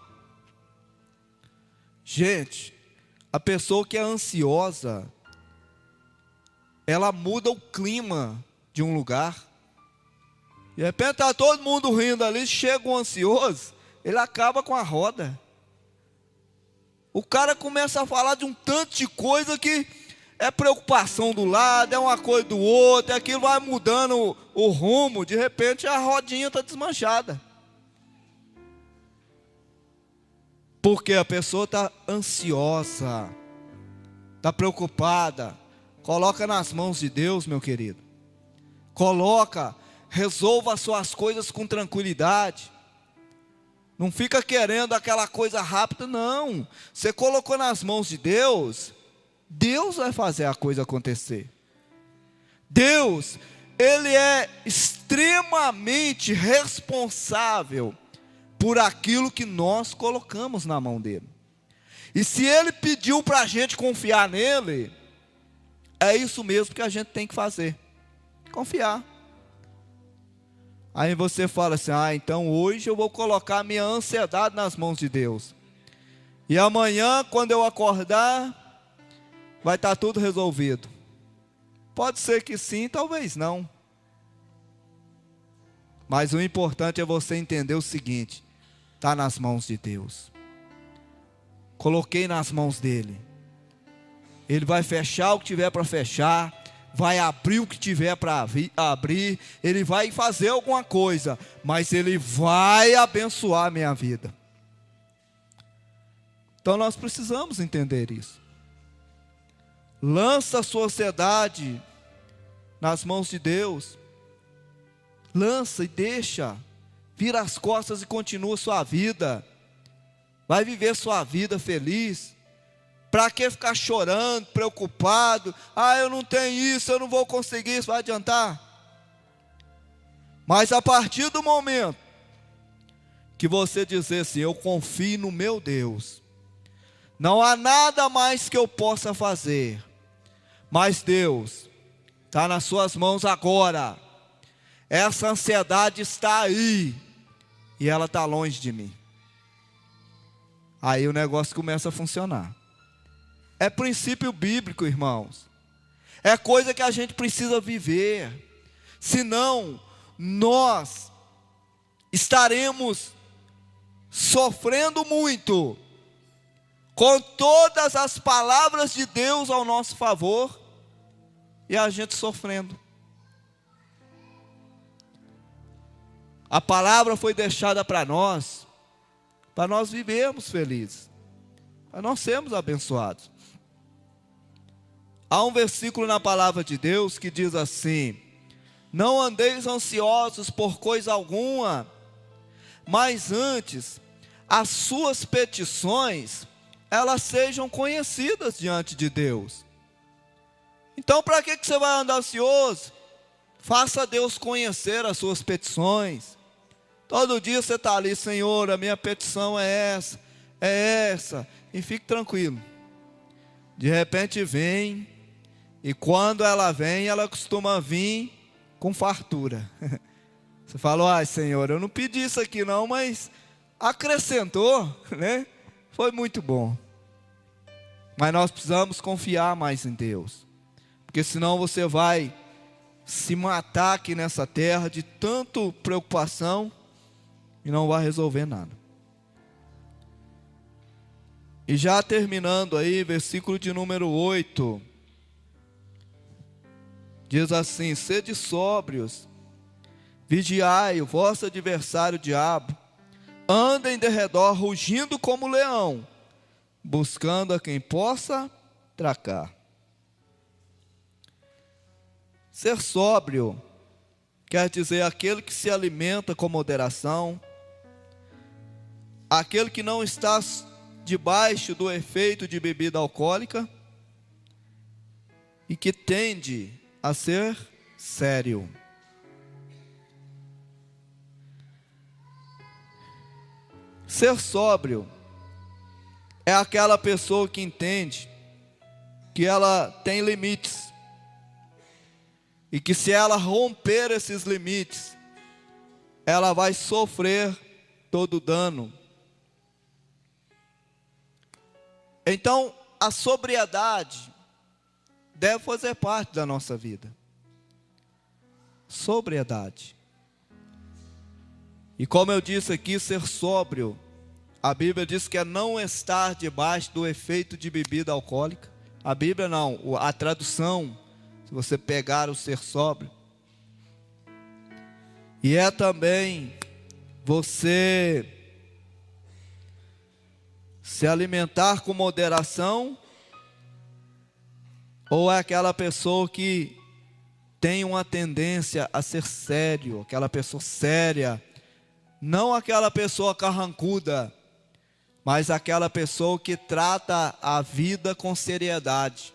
Gente, a pessoa que é ansiosa, ela muda o clima de um lugar. De repente está todo mundo rindo ali, chega um ansioso, ele acaba com a roda. O cara começa a falar de um tanto de coisa que é preocupação do lado, é uma coisa do outro, aquilo vai mudando o rumo, de repente a rodinha está desmanchada. Porque a pessoa está ansiosa, está preocupada. Coloca nas mãos de Deus, meu querido. Coloca, resolva as suas coisas com tranquilidade. Não fica querendo aquela coisa rápida, não. Você colocou nas mãos de Deus, Deus vai fazer a coisa acontecer. Deus, Ele é extremamente responsável por aquilo que nós colocamos na mão dele. E se Ele pediu para a gente confiar nele, é isso mesmo que a gente tem que fazer. Confiar. Aí você fala assim, então hoje eu vou colocar a minha ansiedade nas mãos de Deus. E amanhã, quando eu acordar, vai estar tudo resolvido. Pode ser que sim, talvez não. Mas o importante é você entender o seguinte, está nas mãos de Deus. Coloquei nas mãos dele. Ele vai fechar o que tiver para fechar, vai abrir o que tiver para abrir, ele vai fazer alguma coisa, mas ele vai abençoar a minha vida. Então nós precisamos entender isso. Lança a sua ansiedade nas mãos de Deus. Lança e deixa. Vira as costas e continua sua vida. Vai viver sua vida feliz. Para que ficar chorando, preocupado? Eu não tenho isso, eu não vou conseguir isso. Vai adiantar? Mas a partir do momento que você dizer assim, eu confio no meu Deus, não há nada mais que eu possa fazer, mas Deus está nas suas mãos agora. Essa ansiedade está aí e ela está longe de mim. Aí o negócio começa a funcionar. É princípio bíblico, irmãos. É coisa que a gente precisa viver. Senão, nós estaremos sofrendo muito com todas as palavras de Deus ao nosso favor e a gente sofrendo. A palavra foi deixada para nós vivermos felizes, para nós sermos abençoados. Há um versículo na palavra de Deus que diz assim: não andeis ansiosos por coisa alguma, mas antes as suas petições, elas sejam conhecidas diante de Deus. Então, para que você vai andar ansioso? Faça Deus conhecer as suas petições. Todo dia você está ali: Senhor, a minha petição é essa, e fique tranquilo. De repente vem, e quando ela vem, ela costuma vir com fartura. Você falou: ai Senhor, eu não pedi isso aqui não, mas acrescentou, né? Foi muito bom. Mas nós precisamos confiar mais em Deus, porque senão você vai se matar aqui nessa terra de tanto preocupação e não vai resolver nada. E já terminando aí, versículo de número 8, diz assim: sede sóbrios, vigiai, o vosso adversário o diabo anda em derredor rugindo como leão, buscando a quem possa tracar. Ser sóbrio quer dizer aquele que se alimenta com moderação, aquele que não está debaixo do efeito de bebida alcoólica e que tende a ser sério. Ser sóbrio é aquela pessoa que entende que ela tem limites e que se ela romper esses limites, ela vai sofrer todo o dano. Então, a sobriedade deve fazer parte da nossa vida. Sobriedade. E como eu disse aqui, ser sóbrio, a Bíblia diz que é não estar debaixo do efeito de bebida alcoólica. A Bíblia não, a tradução, se você pegar o ser sóbrio. E é também você se alimentar com moderação, ou é aquela pessoa que tem uma tendência a ser sério, aquela pessoa séria, não aquela pessoa carrancuda, mas aquela pessoa que trata a vida com seriedade,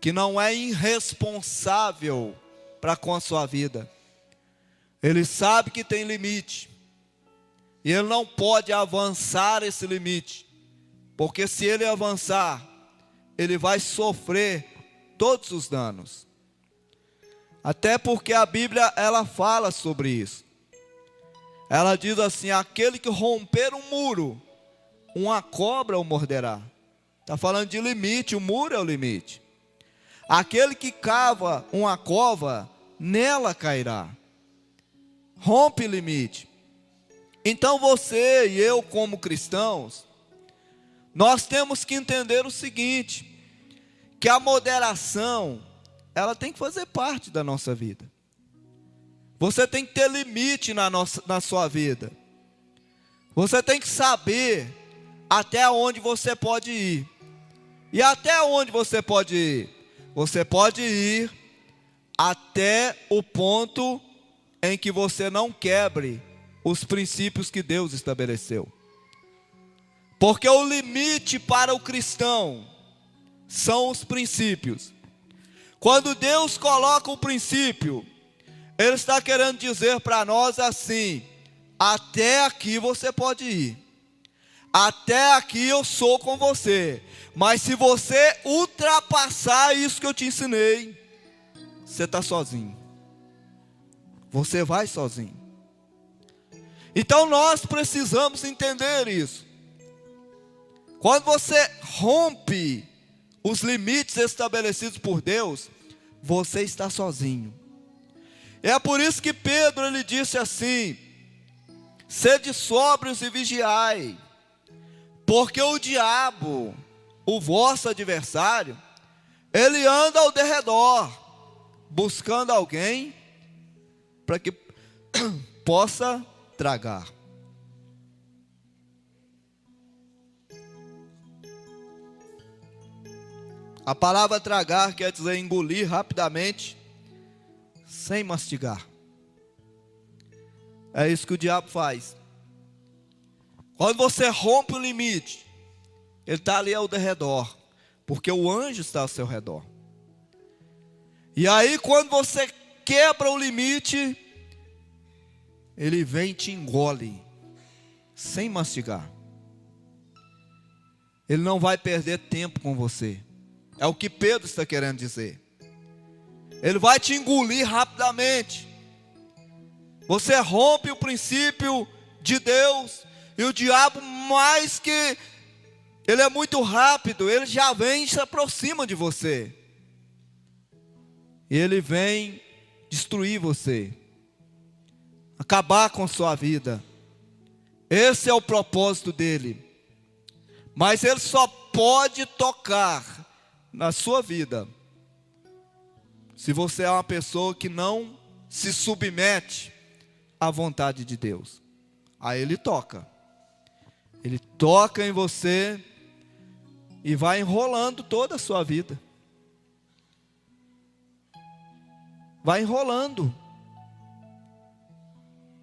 que não é irresponsável para com a sua vida. Ele sabe que tem limite, e ele não pode avançar esse limite, porque se ele avançar, ele vai sofrer todos os danos. Até porque a Bíblia, ela fala sobre isso. Ela diz assim: aquele que romper um muro, uma cobra o morderá. Está falando de limite, o muro é o limite. Aquele que cava uma cova, nela cairá. Rompe limite. Então você e eu, como cristãos, nós temos que entender o seguinte, que a moderação, ela tem que fazer parte da nossa vida. Você tem que ter limite na sua vida. Você tem que saber até onde você pode ir. E até onde você pode ir? Você pode ir até o ponto em que você não quebre os princípios que Deus estabeleceu. Porque o limite para o cristão são os princípios. Quando Deus coloca um princípio, Ele está querendo dizer para nós assim: até aqui você pode ir, até aqui eu sou com você, mas se você ultrapassar isso que eu te ensinei, você está sozinho, você vai sozinho. Então nós precisamos entender isso. Quando você rompe os limites estabelecidos por Deus, você está sozinho. É por isso que Pedro, ele disse assim: sede sóbrios e vigiai, porque o diabo, o vosso adversário, ele anda ao derredor, buscando alguém para que possa tragar. A palavra tragar quer dizer engolir rapidamente, sem mastigar. É isso que o diabo faz. Quando você rompe o limite, ele está ali ao redor, porque o anjo está ao seu redor. E aí quando você quebra o limite, ele vem e te engole, sem mastigar. Ele não vai perder tempo com você. É o que Pedro está querendo dizer. Ele vai te engolir rapidamente. Você rompe o princípio de Deus, e o diabo, mais que ele é muito rápido, ele já vem e se aproxima de você. E ele vem destruir você, acabar com sua vida. Esse é o propósito dele. Mas ele só pode tocar na sua vida se você é uma pessoa que não se submete à vontade de Deus. Aí ele toca. Ele toca em você e vai enrolando toda a sua vida. Vai enrolando.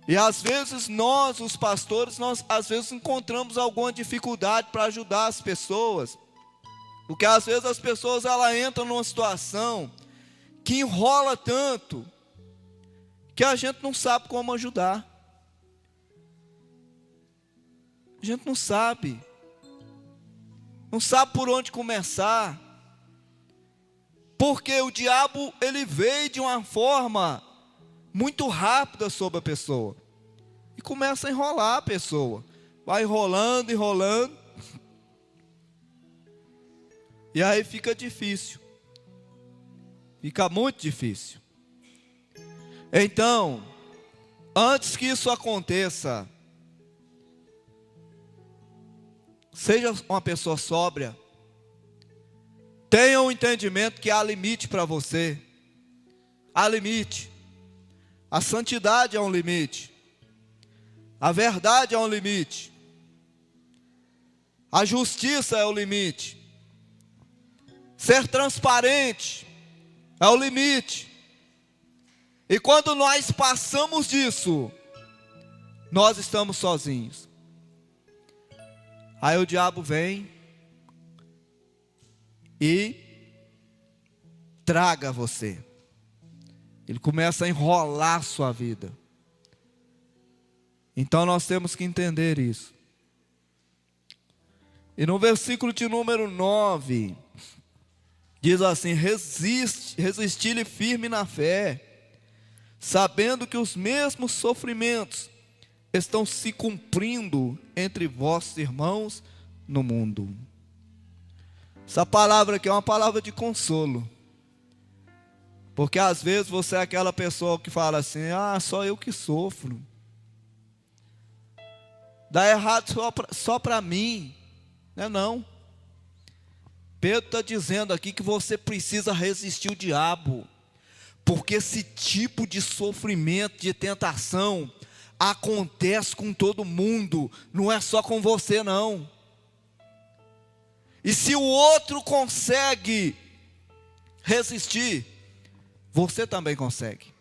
E às vezes nós, os pastores, nós às vezes encontramos alguma dificuldade para ajudar as pessoas. Porque às vezes as pessoas elas entram numa situação que enrola tanto que a gente não sabe como ajudar. A gente não sabe. Não sabe por onde começar. Porque o diabo, ele veio de uma forma muito rápida sobre a pessoa. E começa a enrolar a pessoa. Vai enrolando, enrolando. E aí fica difícil. Fica muito difícil. Então, antes que isso aconteça, seja uma pessoa sóbria. Tenha um entendimento que há limite para você. Há limite. A santidade é um limite. A verdade é um limite. A justiça é o limite. Ser transparente é o limite. E quando nós passamos disso, nós estamos sozinhos. Aí o diabo vem e traga você. Ele começa a enrolar a sua vida. Então nós temos que entender isso. E no versículo de número 9, diz assim: resisti-lhe firme na fé, sabendo que os mesmos sofrimentos estão se cumprindo entre vossos irmãos no mundo. Essa palavra aqui é uma palavra de consolo. Porque às vezes você é aquela pessoa que fala assim: ah, só eu que sofro. Dá errado só para mim. Não é não. Pedro está dizendo aqui que você precisa resistir o diabo. Porque esse tipo de sofrimento, de tentação, acontece com todo mundo. Não é só com você não. E se o outro consegue resistir, você também consegue.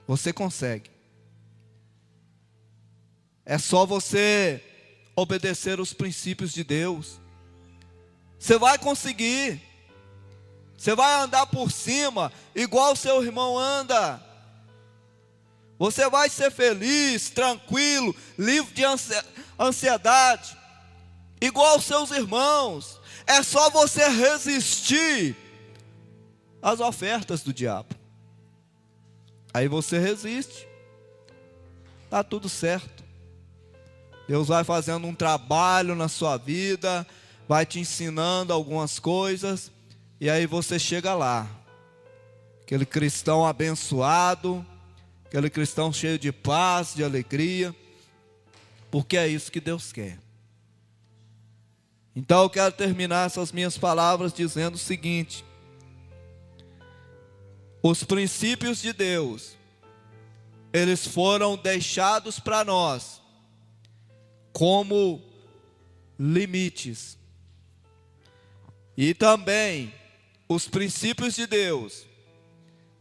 Você consegue. É só você obedecer os princípios de Deus. Você vai conseguir. Você vai andar por cima, igual o seu irmão anda. Você vai ser feliz, tranquilo, livre de ansiedade, igual os seus irmãos. É só você resistir às ofertas do diabo. Aí você resiste. Está tudo certo. Deus vai fazendo um trabalho na sua vida, vai te ensinando algumas coisas, e aí você chega lá. Aquele cristão abençoado, aquele cristão cheio de paz, de alegria, porque é isso que Deus quer. Então eu quero terminar essas minhas palavras dizendo o seguinte: os princípios de Deus, eles foram deixados para nós como limites. E também os princípios de Deus,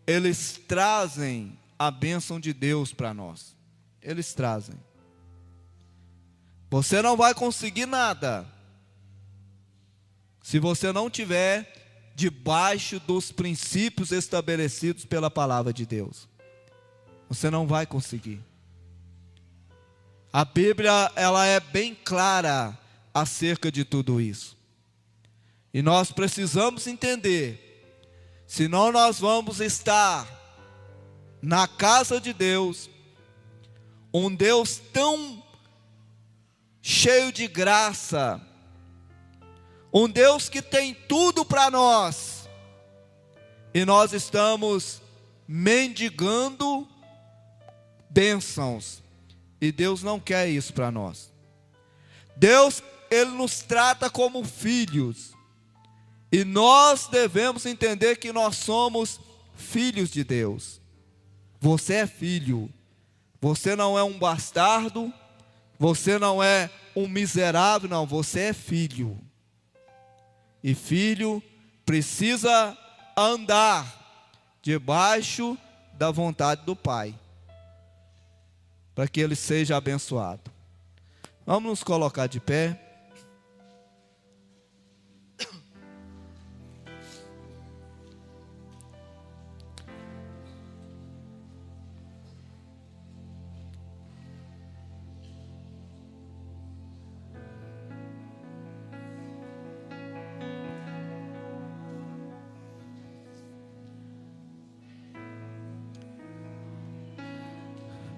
eles trazem a bênção de Deus para nós. Eles trazem. Você não vai conseguir nada se você não tiver debaixo dos princípios estabelecidos pela palavra de Deus. Você não vai conseguir. A Bíblia, ela é bem clara acerca de tudo isso. E nós precisamos entender, senão nós vamos estar na casa de Deus, um Deus tão cheio de graça, um Deus que tem tudo para nós, e nós estamos mendigando bênçãos, e Deus não quer isso para nós. Deus, Ele nos trata como filhos, e nós devemos entender que nós somos filhos de Deus. Você é filho, você não é um bastardo, você não é um miserável, não, você é filho. E filho precisa andar debaixo da vontade do Pai, para que ele seja abençoado. Vamos nos colocar de pé.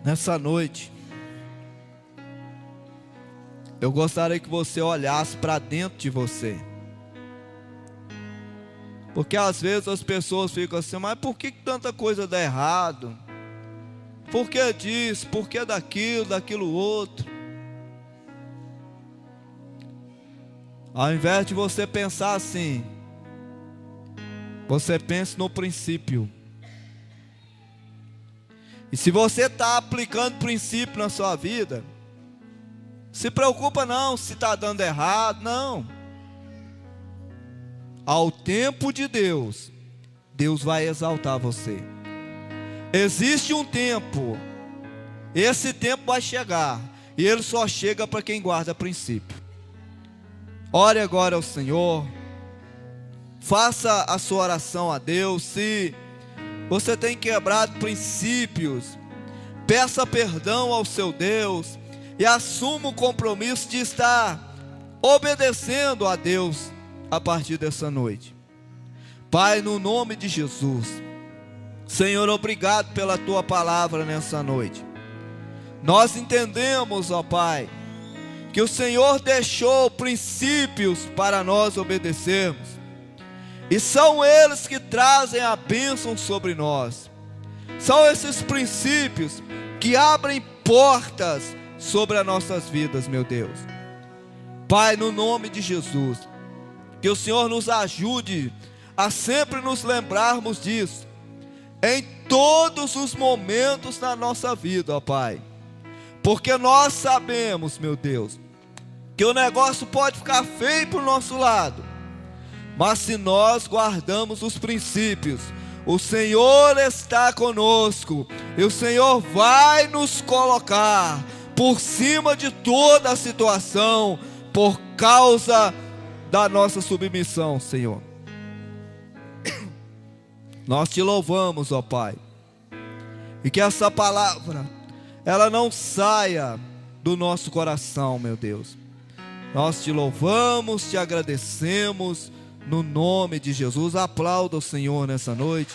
Nessa noite, eu gostaria que você olhasse para dentro de você. Porque às vezes as pessoas ficam assim, mas por que tanta coisa dá errado? Por que disso? Por que daquilo outro? Ao invés de você pensar assim, você pense no princípio. E se você está aplicando princípio na sua vida, se preocupa não se está dando errado, não. Ao tempo de Deus, Deus vai exaltar você. Existe um tempo, esse tempo vai chegar, e ele só chega para quem guarda princípio. Ore agora ao Senhor, faça a sua oração a Deus. Se você tem quebrado princípios, peça perdão ao seu Deus e assuma o compromisso de estar obedecendo a Deus a partir dessa noite. Pai, no nome de Jesus, Senhor, obrigado pela tua palavra nessa noite. Nós entendemos, ó Pai, que o Senhor deixou princípios para nós obedecermos. E são eles que trazem a bênção sobre nós. São esses princípios que abrem portas sobre as nossas vidas, meu Deus. Pai, no nome de Jesus, que o Senhor nos ajude a sempre nos lembrarmos disso, em todos os momentos da nossa vida, ó Pai. Porque nós sabemos, meu Deus, que o negócio pode ficar feio para o nosso lado, mas se nós guardamos os princípios, o Senhor está conosco, e o Senhor vai nos colocar por cima de toda a situação, por causa da nossa submissão, Senhor. Nós te louvamos, ó Pai, e que essa palavra, ela não saia do nosso coração, meu Deus. Nós te louvamos, te agradecemos, no nome de Jesus. Aplauda o Senhor nessa noite.